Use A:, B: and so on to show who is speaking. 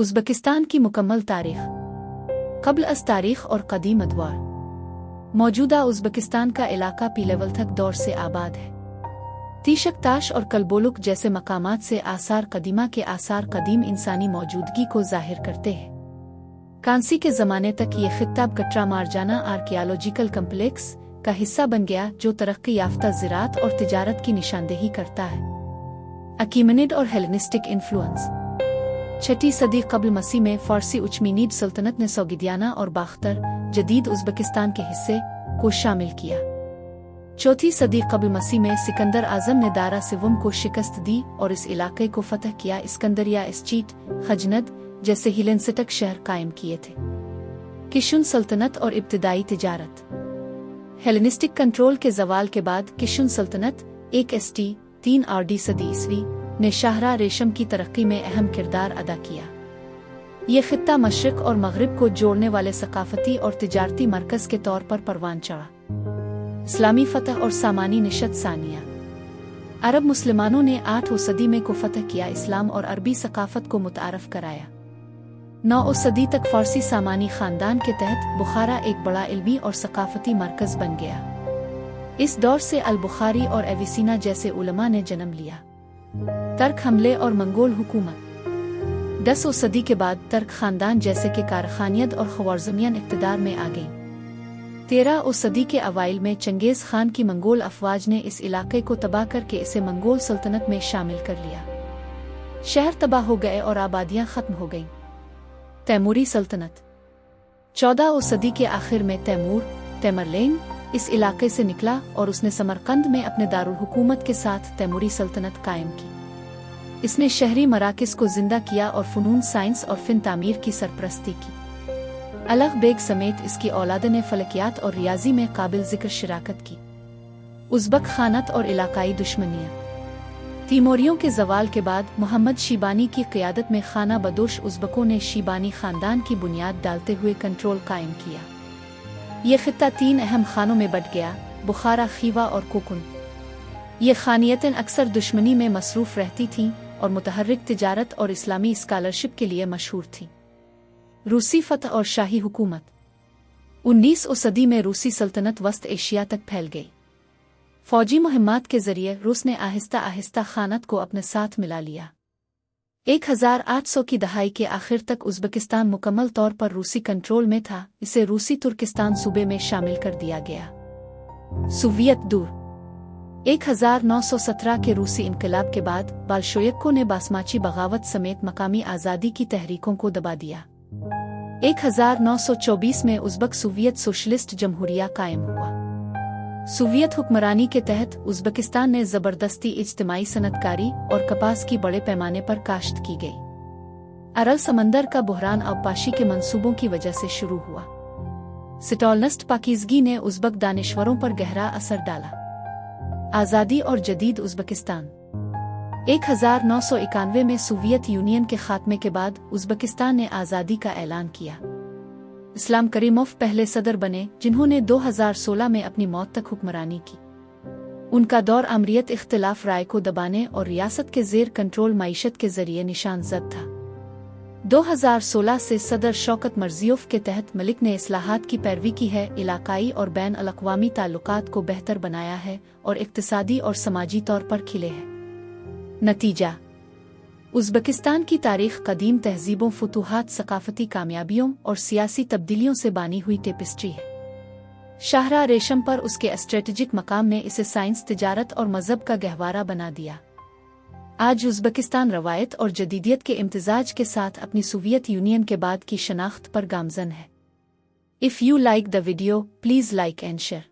A: Uzbekistan की मुकम्मल तारीख़। क़ब्ल अज़ तारीख़ और क़दीम अदवार। मौजूदा उज़्बेकिस्तान का इलाका पीलेवल्थक दौर से आबाद है। तीशकताश और कलबोलुक जैसे मकामात से आसार कदीमा के आसार कदीम इंसानी मौजूदगी को ज़ाहिर करते हैं। कांसी के ज़माने तक ये खित्ता कटरा मारजाना आर्कियालॉजिकल कम्प्लेक्स का हिस्सा बन गया, जो तरक्की याफ्ता ज़राअत और तिजारत की निशानदेही करता है। अकीमनिड और हेलेनिस्टिक इन्फ्लुएंस। 6ठी सदी क़ब्ल मसीह में फ़ारसी उच्चमीनीड सल्तनत ने सौगिदियाना और बाख्तर जदीद उज़्बेकिस्तान के हिस्से को शामिल किया। 4ठी सदी क़ब्ल मसीह में सिकंदर आज़म ने दारा सिवम को शिकस्त दी और इस इलाके को फ़तह किया। इस्कंदरिया, इस्चीट, खजनद जैसे हिलेंसिटक शहर कायम किए थे। किशुन सल्तनत और इब्तिदाई तिजारत। हेलेनिस्टिक कंट्रोल के ज़वाल के बाद किशुन सल्तनत 1 ST 3 RD सदी ईस्वी ने शाहरा रेशम की तरक्की में अहम किरदार अदा किया। ये खित्ता मशरिक़ और मग़रिब को जोड़ने वाले सकाफ़ती और तिजारती मरकज़ के तौर पर परवान चढ़ा। इस्लामी फ़तह और सामानी निशत सानिया। अरब मुसलमानों ने 8वीं सदी में को फ़तह किया, इस्लाम और अरबी सकाफ़त को मुतारफ़ कराया। 9वीं सदी तक फ़ारसी सामानी ख़ानदान के तहत बुखारा एक बड़ा इल्मी और सकाफ़ती मरकज़ बन गया। इस दौर से अल-बुखारी और एविसीना जैसे उलमा ने जन्म लिया। तर्क हमले और मंगोल हुकूमत। 10वीं सदी के बाद तर्क ख़ानदान जैसे कि कारखानियत और ख़वारज़मियन इक़्तिदार में आ गईं। 13वीं सदी के अवाइल में चंगेज़ खान की मंगोल अफ़वाज ने इस इलाके को तबाह करके इसे मंगोल सल्तनत में शामिल कर लिया। शहर तबाह हो गए और आबादियाँ ख़त्म हो गईं। तैमूरी सल्तनत। 14वीं सदी के आखिर में तैमरलैन इस इलाके से निकला और उसने समरकंद में अपने दारुल हुकूमत के साथ तैमूरी सल्तनत कायम की। इसने शहरी मराकिज़ को जिंदा किया और फ़नून, साइंस और फ़िन तामीर की सरपरस्ती की। अलग बेग समेत इसकी औलाद ने फ़लकियात और रियाजी में काबिल ज़िक्र शिराकत की। उज़्बक खानत और इलाकाई दुश्मनियाँ। तीमोरियों के ज़वाल के बाद मोहम्मद शीबानी की क़ियादत में खाना बदोश उज़्बकों ने शीबानी ख़ानदान की बुनियाद डालते हुए कंट्रोल कायम किया। ये खित्ता 3 अहम खानों में बट गया: बुखारा, खीवा और कोकुन। ये खानियतें अक्सर दुश्मनी में मसरूफ़ रहती थीं और मुतहर्रिक तिजारत और इस्लामी स्कॉलरशिप के लिए मशहूर थीं। रूसी फ़तह और शाही हुकूमत। 19वीं सदी में रूसी सल्तनत वस्त एशिया तक फैल गई। फ़ौजी मुहिम्मात के ज़रिए रूस ने आहिस्ता आहिस्ता खानत को अपने साथ मिला लिया। 1800 की दहाई के आखिर तक उज़्बेकिस्तान मुकम्मल तौर पर रूसी कंट्रोल में था। इसे रूसी तुर्किस्तान सूबे में शामिल कर दिया गया। सोवियत दूर। 1917 के रूसी इनकलाब के बाद बाल्शोयिकों ने बासमाची बगावत समेत मकामी आज़ादी की तहरीकों को दबा दिया। 1924 में उज़्बक सोवियत सोशलिस्ट जमहूरिया कायम हुआ। सोवियत हुक्मरानी के तहत उज़्बेकिस्तान में ज़बरदस्ती इज्तिमाई सनतकारी और कपास की बड़े पैमाने पर काश्त की गई। अरल समंदर का बुहरान अवपाशी के मंसूबों की वजह से शुरू हुआ। स्टॉलनस्ट पाकीज़गी ने उज़्बक दानिश्वरों पर गहरा असर डाला। आज़ादी और जदीद उज़्बेकिस्तान। 1991 में सोवियत यूनियन के खात्मे के बाद उज़्बेकिस्तान ने आज़ादी का ऐलान किया। इस्लाम करीमोव पहले सदर बने जिन्होंने 2016 में अपनी मौत तक हुक्मरानी की। उनका दौर अमरीत इख्तिलाफ राय को दबाने और रियासत के ज़ेर कंट्रोल मईशत के ज़रिए निशानज़द था। 2016 से सदर शौकत मर्ज़ियोव के तहत मलिक ने इस्लाहात की पैरवी की है, इलाकाई और बैन अल-अक़वामी ताल्लुकात को बेहतर बनाया है और इक़्तिसादी और समाजी तौर पर खिले हैं। नतीजा: उज़्बेकिस्तान की तारीख़ कदीम तहज़ीबों, फ़ुतूहात, सकाफ़ती कामयाबियों और सियासी तब्दीलियों से बानी हुई टेपिस्ट्री है। शाहरा रेशम पर उसके स्ट्रेटेजिक मकाम ने इसे साइंस, तिजारत और मज़हब का गहवारा बना दिया। आज उज़्बेकिस्तान रवायत और जदीदियत के इम्तिज़ाज के साथ अपनी सोवियत यूनियन के बाद की शनाख्त पर गामज़न है। If you like the video, please like and share.